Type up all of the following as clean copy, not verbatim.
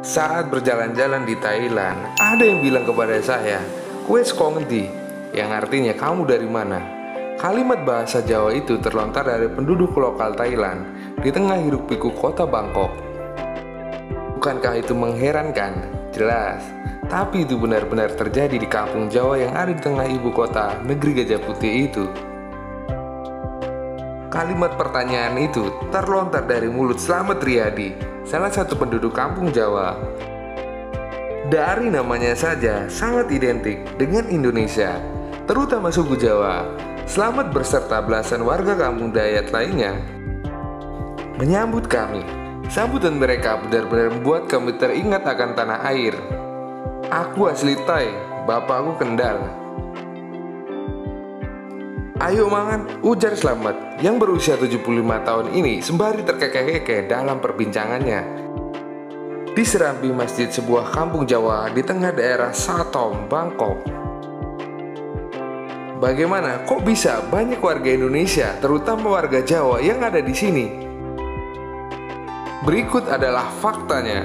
Saat berjalan-jalan di Thailand, ada yang bilang kepada saya, "Wes kongdi," yang artinya kamu dari mana? Kalimat bahasa Jawa itu terlontar dari penduduk lokal Thailand di tengah hiruk-pikuk kota Bangkok. Bukankah itu mengherankan? Jelas, tapi itu benar-benar terjadi di kampung Jawa yang ada di tengah ibu kota negeri Gajah Putih itu. Kalimat pertanyaan itu terlontar dari mulut Slamet Riyadi, salah satu penduduk kampung Jawa. Dari namanya saja sangat identik dengan Indonesia, terutama suku Jawa. Slamet beserta belasan warga kampung Dayak lainnya menyambut kami. Sambutan mereka benar-benar membuat kami teringat akan tanah air. "Aku asli Thai, bapakku Kendal." "Ayo mangan," ujar Slamet yang berusia 75 tahun ini sembari terkekeh-kekeh dalam perbincangannya di serambi masjid sebuah kampung Jawa di tengah daerah Sathom, Bangkok. Bagaimana kok bisa banyak warga Indonesia, terutama warga Jawa yang ada di sini? Berikut adalah faktanya.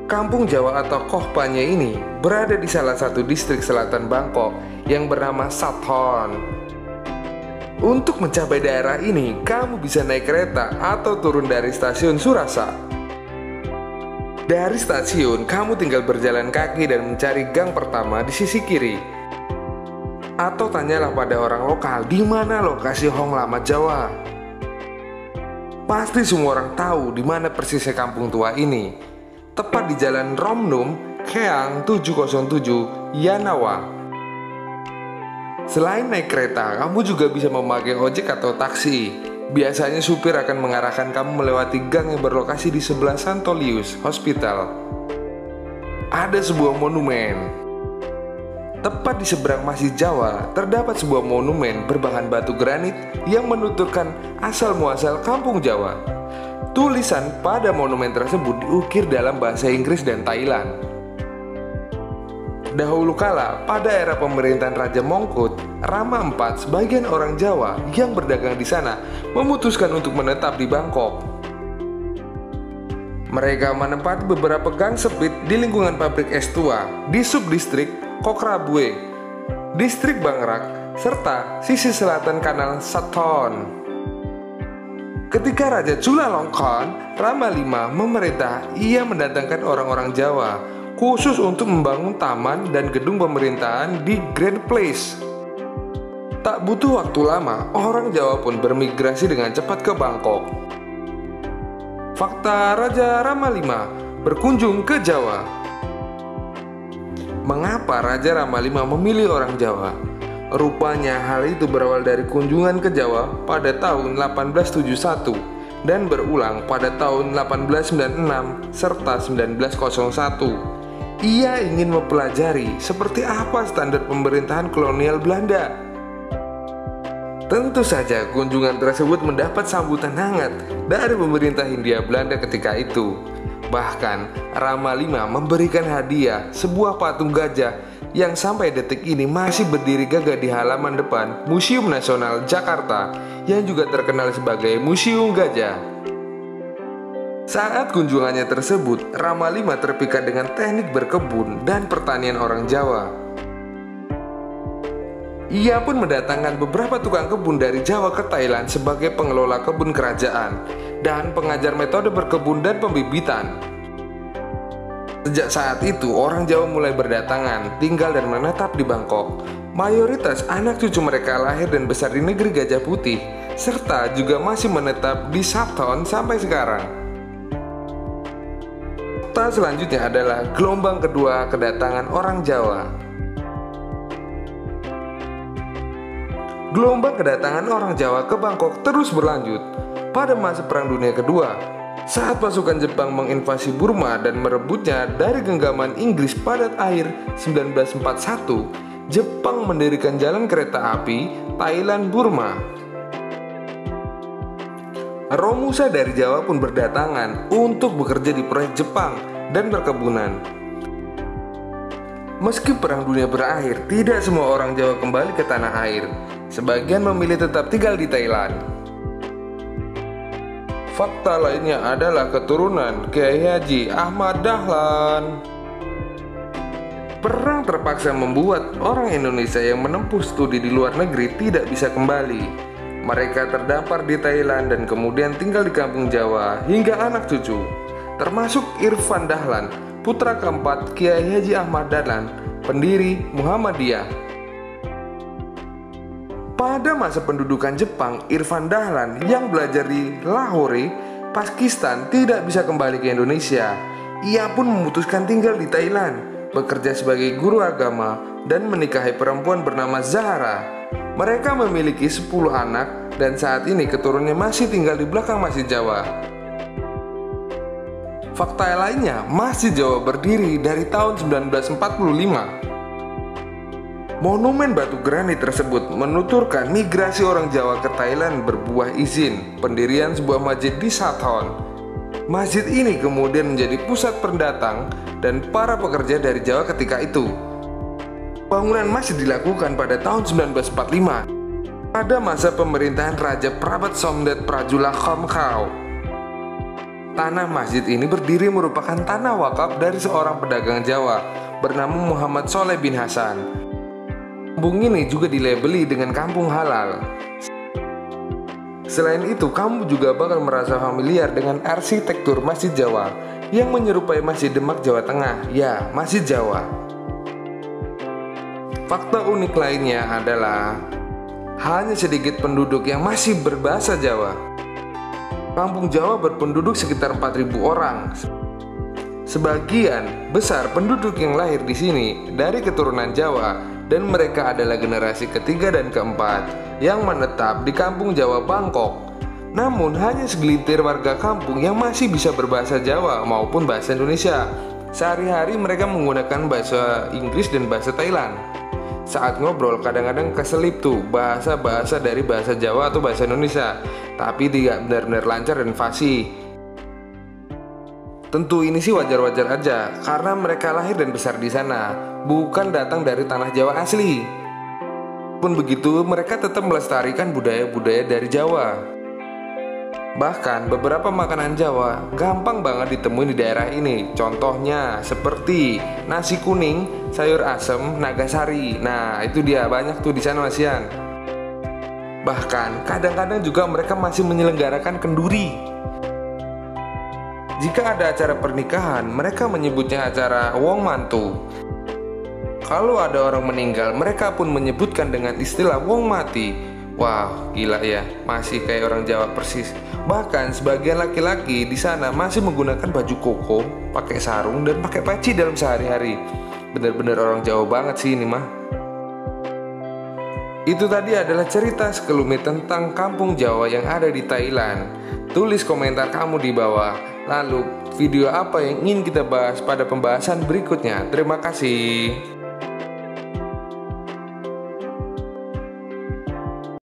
Kampung Jawa atau Kohpanya ini berada di salah satu distrik selatan Bangkok yang bernama Sathon. Untuk mencapai daerah ini, kamu bisa naik kereta atau turun dari stasiun Surasa. Dari stasiun, kamu tinggal berjalan kaki dan mencari gang pertama di sisi kiri. Atau tanyalah pada orang lokal di mana lokasi Hong Lama Jawa. Pasti semua orang tahu di mana persisnya kampung tua ini. Tepat di Jalan Romnum, Keang 707, Yanawa. Selain naik kereta, kamu juga bisa memakai ojek atau taksi. Biasanya supir akan mengarahkan kamu melewati gang yang berlokasi di sebelah Santolius Hospital. Ada sebuah monumen. Tepat di seberang Masjid Jawa, terdapat sebuah monumen berbahan batu granit yang menuturkan asal-muasal kampung Jawa. Tulisan pada monumen tersebut diukir dalam bahasa Inggris dan Thailand. Dahulu kala, pada era pemerintahan Raja Mongkut, Rama IV, sebagian orang Jawa yang berdagang di sana memutuskan untuk menetap di Bangkok. Mereka menempati beberapa gang sempit di lingkungan pabrik es tua di subdistrik Kokrabue, distrik Bangrak, serta sisi selatan kanal Sathon. Ketika Raja Chulalongkorn Rama V memerintah, ia mendatangkan orang-orang Jawa khusus untuk membangun taman dan gedung pemerintahan di Grand Place. Tak butuh waktu lama, orang Jawa pun bermigrasi dengan cepat ke Bangkok. Fakta Raja Rama V berkunjung ke Jawa. Mengapa Raja Rama V memilih orang Jawa? Rupanya hal itu berawal dari kunjungan ke Jawa pada tahun 1871 dan berulang pada tahun 1896 serta 1901. Ia ingin mempelajari seperti apa standar pemerintahan kolonial Belanda. Tentu saja kunjungan tersebut mendapat sambutan hangat dari pemerintah Hindia Belanda ketika itu. Bahkan Rama V memberikan hadiah sebuah patung gajah yang sampai detik ini masih berdiri gagah di halaman depan Museum Nasional Jakarta yang juga terkenal sebagai Museum Gajah. Saat kunjungannya tersebut, Rama V terpikat dengan teknik berkebun dan pertanian orang Jawa. Ia pun mendatangkan beberapa tukang kebun dari Jawa ke Thailand sebagai pengelola kebun kerajaan dan pengajar metode berkebun dan pembibitan. Sejak saat itu, orang Jawa mulai berdatangan, tinggal dan menetap di Bangkok. Mayoritas anak cucu mereka lahir dan besar di negeri Gajah Putih, serta juga masih menetap di Sathon sampai sekarang. Fakta selanjutnya adalah gelombang kedua kedatangan orang Jawa. Gelombang kedatangan orang Jawa ke Bangkok terus berlanjut. Pada masa Perang Dunia Kedua, saat pasukan Jepang menginvasi Burma dan merebutnya dari genggaman Inggris pada akhir 1941, Jepang mendirikan jalan kereta api Thailand-Burma. Romusa dari Jawa pun berdatangan untuk bekerja di proyek Jepang dan perkebunan. Meski Perang Dunia berakhir, tidak semua orang Jawa kembali ke tanah air. Sebagian memilih tetap tinggal di Thailand. Fakta lainnya adalah keturunan Kiai Haji Ahmad Dahlan. Perang terpaksa membuat orang Indonesia yang menempuh studi di luar negeri tidak bisa kembali. Mereka terdampar di Thailand dan kemudian tinggal di kampung Jawa hingga anak cucu, termasuk Irfan Dahlan, putra keempat Kiai Haji Ahmad Dahlan, pendiri Muhammadiyah. Pada masa pendudukan Jepang, Irfan Dahlan yang belajar di Lahore, Pakistan tidak bisa kembali ke Indonesia. Ia pun memutuskan tinggal di Thailand, bekerja sebagai guru agama, dan menikahi perempuan bernama Zahra. Mereka memiliki 10 anak dan saat ini keturunannya masih tinggal di belakang Masjid Jawa. Fakta lainnya, Masjid Jawa berdiri dari tahun 1945. Monumen batu granit tersebut menuturkan migrasi orang Jawa ke Thailand berbuah izin pendirian sebuah masjid di Sathon. Masjid ini kemudian menjadi pusat pendatang dan para pekerja dari Jawa ketika itu. Bangunan masjid dilakukan pada tahun 1945 pada masa pemerintahan Raja Prabat Somdet Prajula Khomkau. Tanah masjid ini berdiri merupakan tanah wakaf dari seorang pedagang Jawa bernama Muhammad Soleh bin Hasan. Kampung ini juga dilabeli dengan kampung halal. Selain itu, kamu juga bakal merasa familiar dengan arsitektur Masjid Jawa yang menyerupai Masjid Demak, Jawa Tengah. Ya, Masjid Jawa. Fakta unik lainnya adalah hanya sedikit penduduk yang masih berbahasa Jawa. Kampung Jawa berpenduduk sekitar 4.000 orang. Sebagian besar penduduk yang lahir di sini dari keturunan Jawa dan mereka adalah generasi ketiga dan keempat yang menetap di kampung Jawa Bangkok. Namun hanya segelintir warga kampung yang masih bisa berbahasa Jawa maupun bahasa Indonesia. Sehari-hari mereka menggunakan bahasa Inggris dan bahasa Thailand. Saat ngobrol kadang-kadang keselip tuh bahasa-bahasa dari bahasa Jawa atau bahasa Indonesia, tapi tidak benar-benar lancar dan fasih. Tentu ini sih wajar-wajar aja karena mereka lahir dan besar di sana, bukan datang dari tanah Jawa asli. Pun begitu, mereka tetap melestarikan budaya-budaya dari Jawa. Bahkan beberapa makanan Jawa gampang banget ditemuin di daerah ini. Contohnya seperti nasi kuning, sayur asem, nagasari. Nah, itu dia banyak tuh di sana Masian. Bahkan kadang-kadang juga mereka masih menyelenggarakan kenduri. Jika ada acara pernikahan, mereka menyebutnya acara wong mantu. Kalau ada orang meninggal, mereka pun menyebutkan dengan istilah wong mati. Wah, gila ya, masih kayak orang Jawa persis. Bahkan sebagian laki-laki di sana masih menggunakan baju koko, pakai sarung dan pakai peci dalam sehari-hari. Bener-bener orang Jawa banget sih ini mah. Itu tadi adalah cerita sekelumit tentang kampung Jawa yang ada di Thailand. Tulis komentar kamu di bawah. Lalu video apa yang ingin kita bahas pada pembahasan berikutnya. Terima kasih.